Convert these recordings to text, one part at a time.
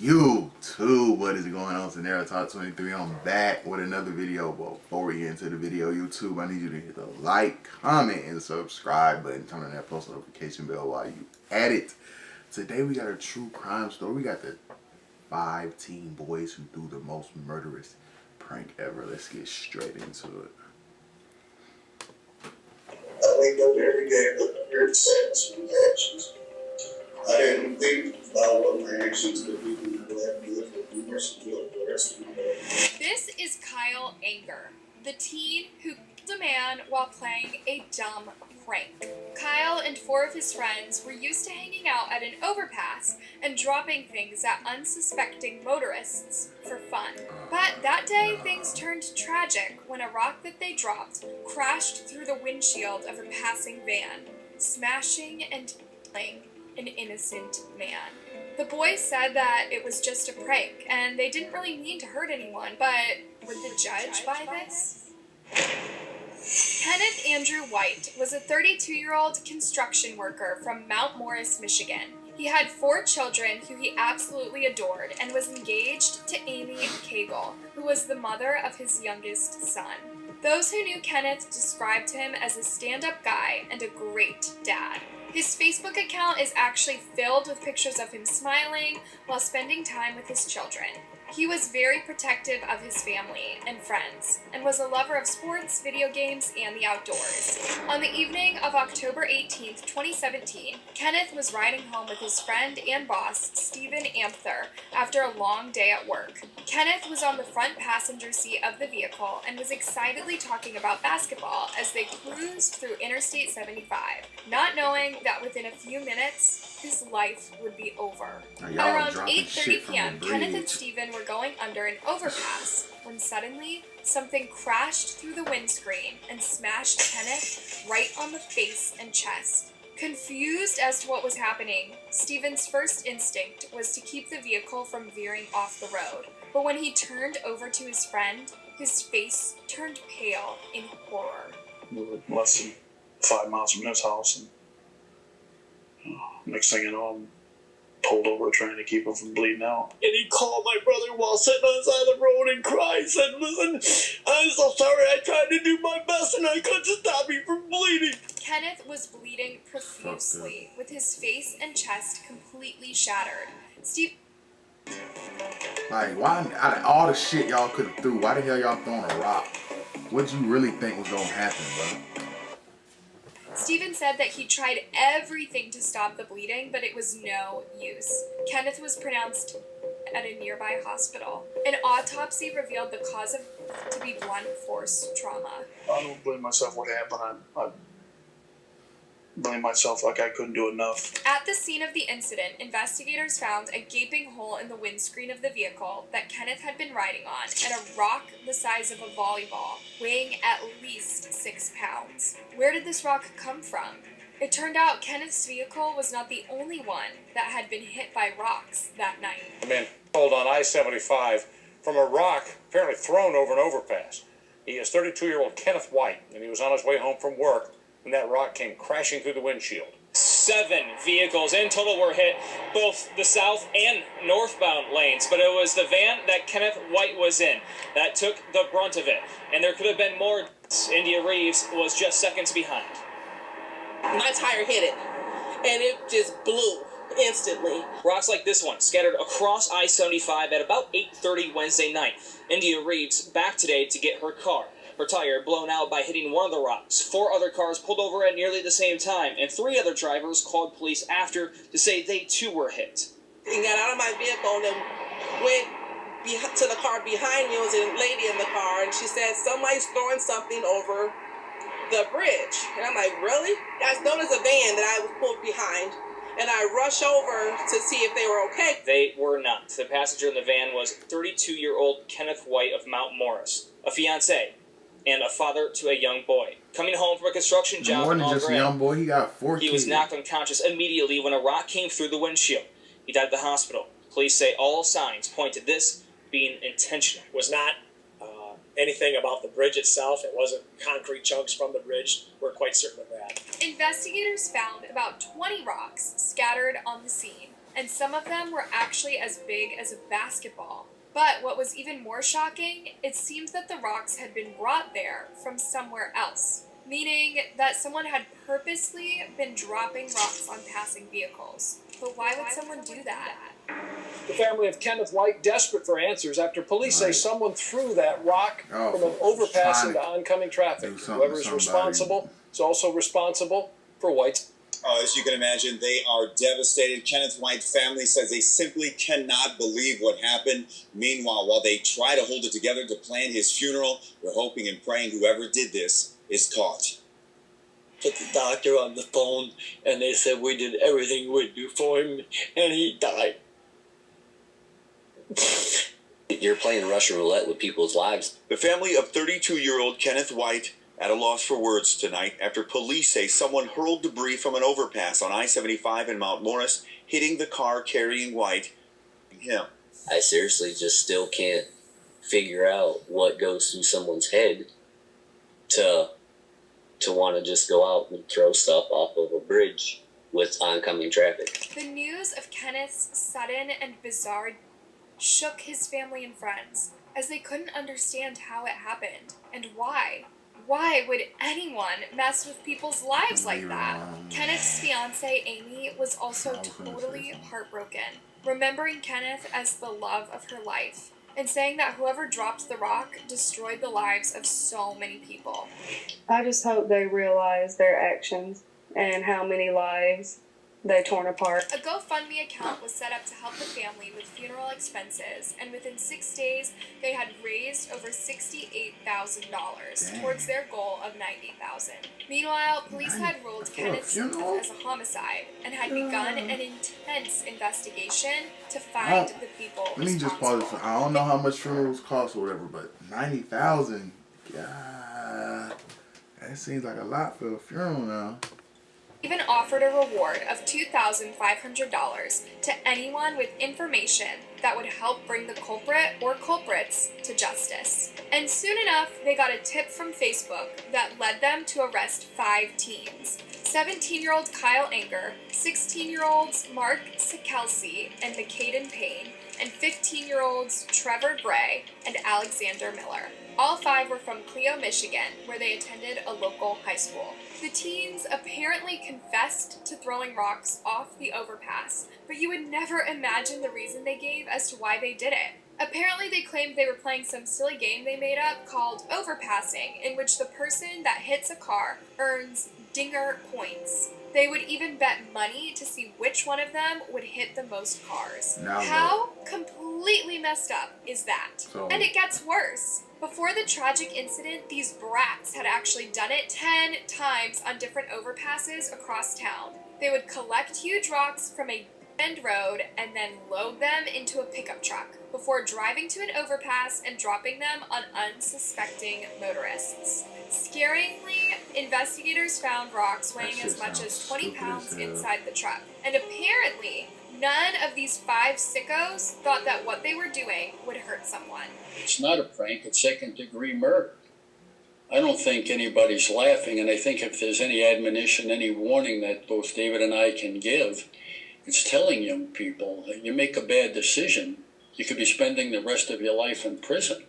YouTube, what is going on? Scenario Talk 23. I'm back with another video. But before we get into the video, YouTube, I need you to hit the like, comment, and subscribe button. Turn on that post notification bell while you at it. Today we got a true crime story. We got the 5 teen boys who do the most murderous prank ever. Let's get straight into it. I wake up every day with a very satisfying actions. I didn't think about what my actions could be when I left with the worst for the rest of my life. This is Kyle Anger, the teen who killed a man while playing a dumb prank. Kyle and 4 of his friends were used to hanging out at an overpass and dropping things at unsuspecting motorists for fun. But that day, things turned tragic when a rock that they dropped crashed through the windshield of a passing van, smashing and killing an innocent man. The boys said that it was just a prank, and they didn't really mean to hurt anyone, but would the judge buy this? Kenneth Andrew White was a 32-year-old construction worker from Mount Morris, Michigan. He had 4 children who he absolutely adored and was engaged to Amy Cagle, who was the mother of his youngest son. Those who knew Kenneth described him as a stand-up guy and a great dad. His Facebook account is actually filled with pictures of him smiling while spending time with his children. He was very protective of his family and friends, and was a lover of sports, video games, and the outdoors. On the evening of October 18th, 2017, Kenneth was riding home with his friend and boss, Stephen Amther, after a long day at work. Kenneth was on the front passenger seat of the vehicle and was excitedly talking about basketball as they cruised through Interstate 75, not knowing that within a few minutes, his life would be over. At around 8:30 p.m., Kenneth and Stephen were going under an overpass when suddenly something crashed through the windscreen and smashed Kenneth right on the face and chest. Confused as to what was happening, Stephen's first instinct was to keep the vehicle from veering off the road. But when he turned over to his friend, his face turned pale in horror. We were less than 5 miles from his house, and next thing you know, I'm pulled over trying to keep him from bleeding out. And he called my brother while sitting on the side of the road and cried, said, "Listen, I'm so sorry, I tried to do my best and I couldn't stop you from bleeding." Kenneth was bleeding profusely, with his face and chest completely shattered. Like, why, out of all the shit y'all could have threw, why the hell y'all throwing a rock? What'd you really think was gonna happen, bro? Stephen said that he tried everything to stop the bleeding, but it was no use. Kenneth was pronounced at a nearby hospital. An autopsy revealed the cause of death to be blunt force trauma. I don't blame myself what happened. I blame myself like I couldn't do enough. At the scene of the incident, investigators found a gaping hole in the windscreen of the vehicle that Kenneth had been riding on and a rock the size of a volleyball, weighing at least 6 pounds. Where did this rock come from? It turned out Kenneth's vehicle was not the only one that had been hit by rocks that night. A man pulled on I-75 from a rock apparently thrown over an overpass. He is 32-year-old Kenneth White, and he was on his way home from work when that rock came crashing through the windshield. 7 vehicles in total were hit, both the south and northbound lanes, but it was the van that Kenneth White was in that took the brunt of it, and there could have been more. India Reeves was just seconds behind. My tire hit it, and it just blew instantly. Rocks like this one scattered across I-75 at about 8:30 Wednesday night. India Reeves back today to get her car. Her tire blown out by hitting one of the rocks. 4 other cars pulled over at nearly the same time, and 3 other drivers called police after to say they too were hit. And got out of my vehicle and went to the car behind me. There was a lady in the car, and she said, "Somebody's throwing something over the bridge." And I'm like, "Really?" I noticed a van that I was pulled behind, and I rushed over to see if they were okay. They were not. The passenger in the van was 32-year-old Kenneth White of Mount Morris, a fiancé, and a father to a young boy. Coming home from a construction job More than in just a Algren, young boy, he got 4 kids. he was knocked unconscious immediately when a rock came through the windshield. He died at the hospital. Police say all signs point to this being intentional. Was not anything about the bridge itself. It wasn't concrete chunks from the bridge. We're quite certain of that. Investigators found about 20 rocks scattered on the scene, and some of them were actually as big as a basketball. But what was even more shocking, it seemed that the rocks had been brought there from somewhere else, meaning that someone had purposely been dropping rocks on passing vehicles. But why would someone do that? The family of Kenneth White desperate for answers after police say someone threw that rock from an overpass into oncoming traffic. Whoever is responsible is also responsible for White's. As you can imagine, they are devastated. Kenneth White's family says they simply cannot believe what happened. Meanwhile, while they try to hold it together to plan his funeral, they're hoping and praying whoever did this is caught. Put the doctor on the phone, and they said we did everything we'd do for him, and he died. You're playing Russian roulette with people's lives. The family of 32-year-old Kenneth White at a loss for words tonight after police say someone hurled debris from an overpass on I-75 in Mount Morris, hitting the car carrying White. I seriously just still can't figure out what goes through someone's head to want to just go out and throw stuff off of a bridge with oncoming traffic. The news of Kenneth's sudden and bizarre shook his family and friends, as they couldn't understand how it happened and why. Why would anyone mess with people's lives like that? Kenneth's fiancée, Amy, was also totally heartbroken, remembering Kenneth as the love of her life, and saying that whoever dropped the rock destroyed the lives of so many people. I just hope they realize their actions and how many lives they torn apart. A GoFundMe account was set up to help the family with funeral expenses, and within 6 days, they had raised over $68,000 towards their goal of $90,000. Meanwhile, police had ruled Kenneth's death as a homicide and had begun an intense investigation to find the people responsible. Let me just pause this. I don't know how much funerals cost or whatever, but $90,000, God, that seems like a lot for a funeral now. Even offered a reward of $2,500 to anyone with information that would help bring the culprit or culprits to justice. And soon enough, they got a tip from Facebook that led them to arrest 5 teens. 17-year-old Kyle Anger, 16-year-olds Mark Sekelsey and McCaden Payne, and 15-year-olds Trevor Gray and Alexander Miller. All 5 were from Clio, Michigan, where they attended a local high school. The teens apparently confessed to throwing rocks off the overpass, but you would never imagine the reason they gave as to why they did it. Apparently they claimed they were playing some silly game they made up called overpassing, in which the person that hits a car earns dinger points. They would even bet money to see which one of them would hit the most cars. How completely messed up is that? And it gets worse. Before the tragic incident, these brats had actually done it 10 times on different overpasses across town. They would collect huge rocks from a end road and then load them into a pickup truck before driving to an overpass and dropping them on unsuspecting motorists. Scaringly, investigators found rocks weighing as much as 20 pounds inside the truck. And apparently, none of these 5 sickos thought that what they were doing would hurt someone. It's not a prank, it's second-degree murder. I don't think anybody's laughing, and I think if there's any admonition, any warning that both David and I can give, it's telling young people that you make a bad decision, you could be spending the rest of your life in prison.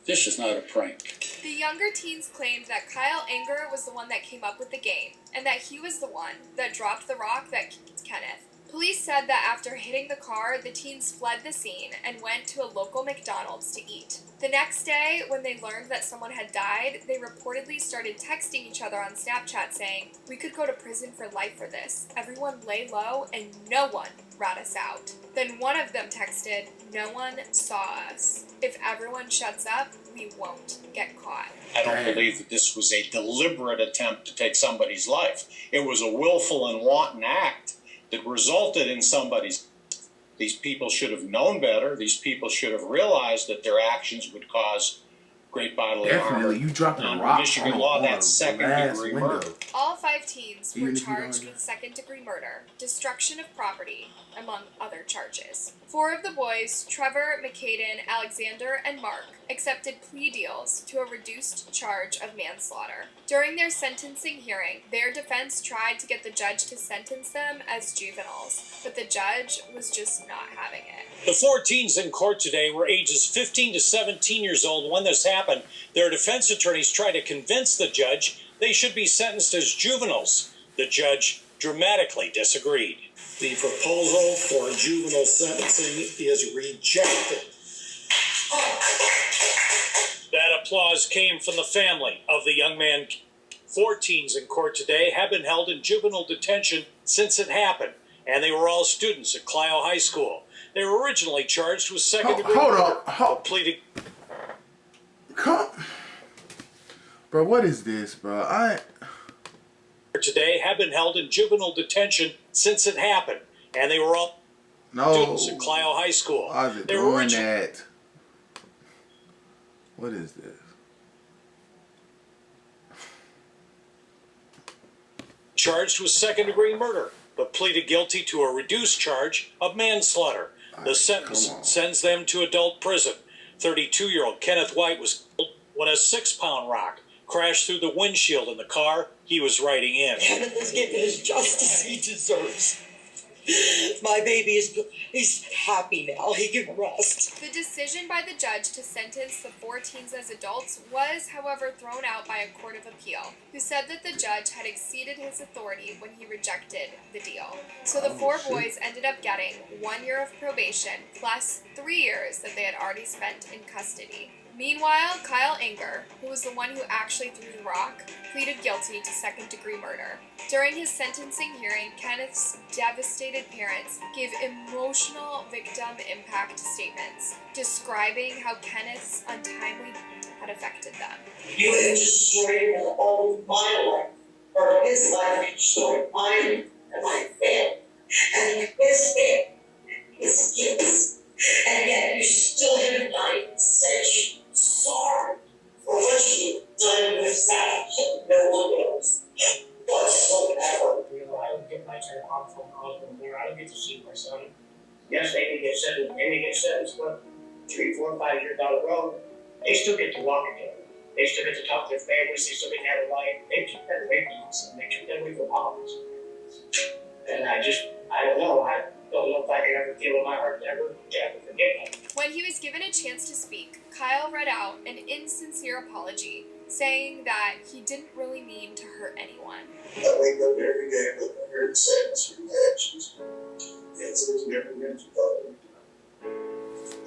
This is not a prank. The younger teens claimed that Kyle Anger was the one that came up with the game, and that he was the one that dropped the rock that killed Kenneth. Police said that after hitting the car, the teens fled the scene and went to a local McDonald's to eat. The next day, when they learned that someone had died, they reportedly started texting each other on Snapchat saying, "We could go to prison for life for this. Everyone lay low and no one rat us out." Then one of them texted, "No one saw us. If everyone shuts up, we won't get caught." I don't believe that this was a deliberate attempt to take somebody's life. It was a willful and wanton act that resulted in somebody's. These people should have known better. These people should have realized that their actions would cause great bodily harm. Definitely, you dropped a Under rock Michigan on law, a that's second-degree glass murder. window. All 5 teens were Even if you charged don't- with second-degree murder, destruction of property, among other charges. 4 of the boys, Trevor, McCaden, Alexander, and Mark, accepted plea deals to a reduced charge of manslaughter. During their sentencing hearing, their defense tried to get the judge to sentence them as juveniles, but the judge was just not having it. The 4 teens in court today were ages 15 to 17 years old when this happened. Their defense attorneys tried to convince the judge they should be sentenced as juveniles. The judge dramatically disagreed. The proposal for juvenile sentencing is rejected. That applause came from the family of the young man. 4 teens in court today have been held in juvenile detention since it happened, and they were all students at Clio High School. They were originally charged with second-degree murder, but pleaded. Bro, what is this, bro? Today have been held in juvenile detention since it happened, and they were all students at Clio High School. Why is it They were doing originally that? What is this? charged with second-degree murder, but pleaded guilty to a reduced charge of manslaughter. The sentence sends them to adult prison. 32-year-old Kenneth White was killed when a 6-pound rock crashed through the windshield in the car he was riding in. Kenneth is getting his justice he deserves. My baby he's happy now. He can rest. The decision by the judge to sentence the 4 teens as adults was, however, thrown out by a court of appeal, who said that the judge had exceeded his authority when he rejected the deal. So the 4 boys ended up getting 1 year of probation plus 3 years that they had already spent in custody. Meanwhile, Kyle Anger, who was the one who actually threw the rock, pleaded guilty to second-degree murder. During his sentencing hearing, Kenneth's devastated parents gave emotional victim impact statements, describing how Kenneth's untimely death had affected them. You have destroyed all of my life, or his life destroyed mine and my family, and his family, his kids, and yet you still haven't died and said you sorry for what you've done yourself. No one else whatsoever. I don't get my phone calls from there. I don't get to see my son. Yes, they may get sentenced, but 3, 4, 5 years down the road, they still get to walk again. They still get to talk to their families. They still get to have a life. They took that away from us, and they took that away from ours. And I don't know. I don't know if I can ever feel in my heart to ever forget that. When he was given a chance to speak, Kyle read out an insincere apology, saying that he didn't really mean to hurt anyone. I wake up every day with a hurt sadness from my actions. Yes, it was never meant to bother me.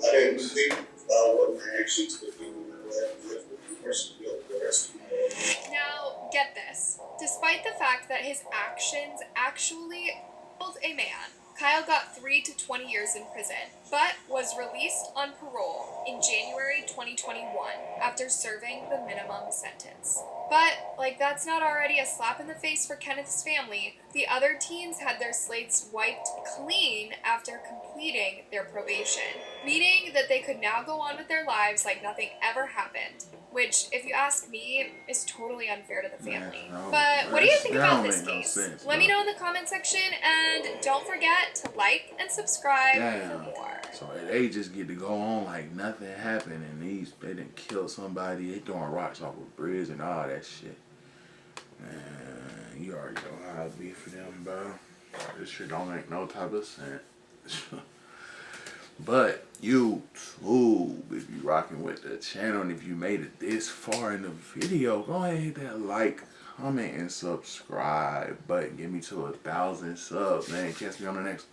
I didn't think about what my actions could do when I left with the person killed the rest of my life. Now, get this. Despite the fact that his actions actually killed a man, Kyle got 3 to 20 years in prison, but was released on parole in January 2021 after serving the minimum sentence. But, like that's not already a slap in the face for Kenneth's family, the other teens had their slates wiped clean after completing their probation, meaning that they could now go on with their lives like nothing ever happened, which, if you ask me, is totally unfair to the family. But what do you think about this case? Let me know in the comment section, and don't forget to like and subscribe for more. So they just get to go on like nothing happened, and they didn't kill somebody. They throwing rocks off a bridge and all that shit. Man, you already know how it be for them, bro. This shit don't make no type of sense. But YouTube, if you rocking with the channel, and if you made it this far in the video, go ahead and hit that like, comment, and subscribe button. Get me to 1,000 subs, man. Catch me on the next